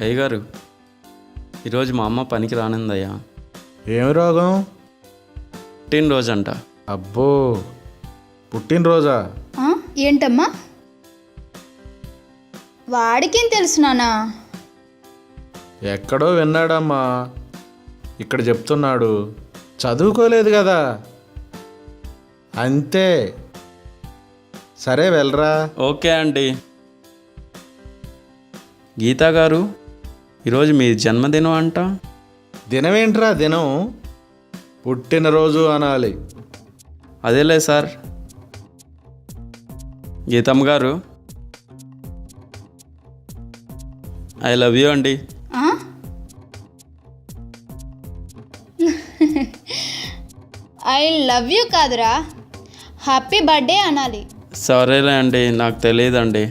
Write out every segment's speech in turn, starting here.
అయ్యగారు, ఈరోజు మా అమ్మ పనికి రానుందయ్యా. ఏమి రోగం? పుట్టినరోజంట. అబ్బో, పుట్టినరోజా? ఏంటమ్మా? వాడికేం తెలుసు నానా? ఎక్కడో విన్నాడమ్మా, ఇక్కడ చెప్తున్నాడు. చదువుకోలేదు కదా, అంతే. సరే వెళ్ళరా. ఓకే అండి. గీతా గారు, ఈరోజు మీ జన్మదినం అంట. దినమేంట్రా దినం? పుట్టినరోజు అనాలి. అదేలే సార్. గీతమ్మ గారు, ఐ లవ్ యూ అండి. ఐ లవ్ యూ కాదురా, హ్యాపీ బర్త్డే అనాలి. సరేలే అండి, నాకు తెలియదండి.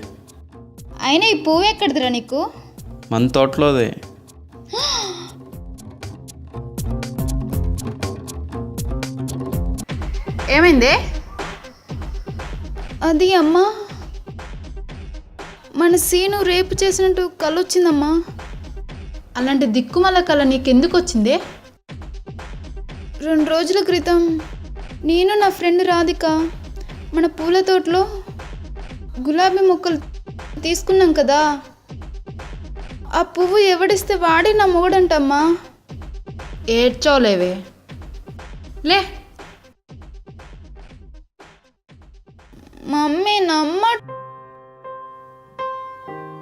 అయినా ఈ పువ్వు ఎక్కడిదిరా నీకు? మన తోటలోదే. ఏమైందే? అది అమ్మా, మన సీను రేపు చేసినట్టు కళ వచ్చిందమ్మా. అలాంటి దిక్కుమల కళ నీకెందుకు వచ్చిందే? 2 రోజుల క్రితం నేను నా ఫ్రెండ్ రాధిక మన పూల తోటలో గులాబీ మొక్కలు తీసుకున్నాం కదా, ఆ పువ్వు ఎవడిస్తే వాడే నా మొగడంటమ్మా. ఏడ్చోలేవే, లే. మమ్మీ నమ్మ.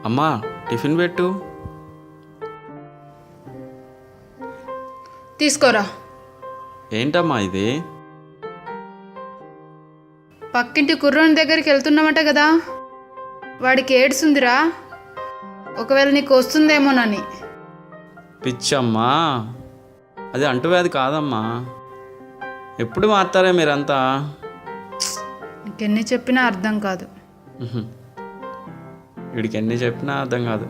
అమ్మా, టిఫిన్ పెట్టు. తీసుకోరా. ఏంటమ్మా ఇది? పక్కింటి కుర్రోని దగ్గరికి వెళ్తున్నామట కదా, వాడికి ఏడ్సుందిరా, ఒకవేళ నీకు వస్తుందేమోనని. పిచ్చమ్మా, అది అంటువ్యాధి కాదమ్మా. ఎప్పుడు మారుతారే మీరంతా? నీకెన్ని చెప్పినా అర్థం కాదు. వీడికి ఎన్ని చెప్పినా అర్థం కాదు.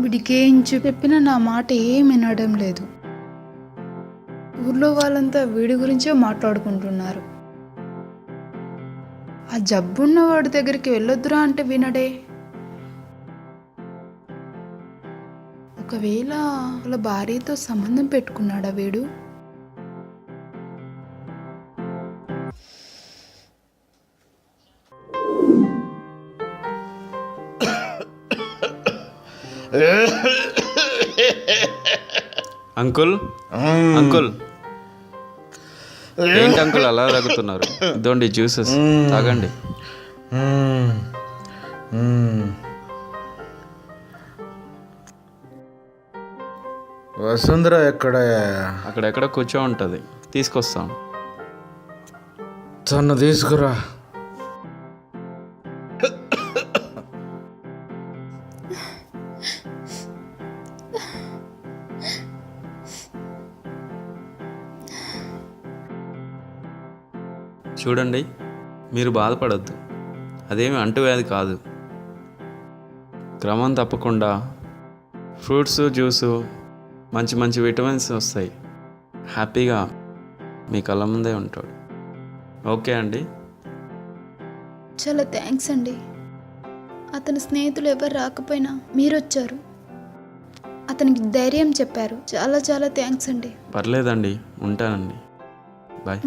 వీడికి ఏం చెప్పినా నా మాట ఏం వినడం లేదు. ఊర్లో వాళ్ళంతా వీడి గురించే మాట్లాడుకుంటున్నారు. ఆ జబ్బున్న వాడి దగ్గరికి వెళ్ళొద్దురా అంటే వినడే. ఒకవేళ వాళ్ళ భార్యతో సంబంధం పెట్టుకున్నాడా వీడు? అంకుల్, అంకుల్, ఏంటి అంకుల్ అలా తాగుతున్నారు? ఇదోండి జ్యూసెస్, తాగండి. వసుంధర ఎక్కడ? అక్కడెక్కడ కూర్చో ఉంటుంది, తీసుకొస్తాం. తను తీసుకురా. చూడండి, మీరు బాధపడద్దు, అదేమి అంటువ్యాధి కాదు. క్రమం తప్పకుండా ఫ్రూట్స్, జ్యూసు, మంచి మంచి విటమిన్స్ వస్తాయి. హ్యాపీగా మీ కళ్ళ ముందే ఉంటాడు. ఓకే అండి. చాలా థ్యాంక్స్ అండి. అతని స్నేహితులు ఎవరు రాకపోయినా మీరు వచ్చారు, అతనికి ధైర్యం చెప్పారు. చాలా చాలా థ్యాంక్స్ అండి. పర్లేదండి, ఉంటానండి. బాయ్.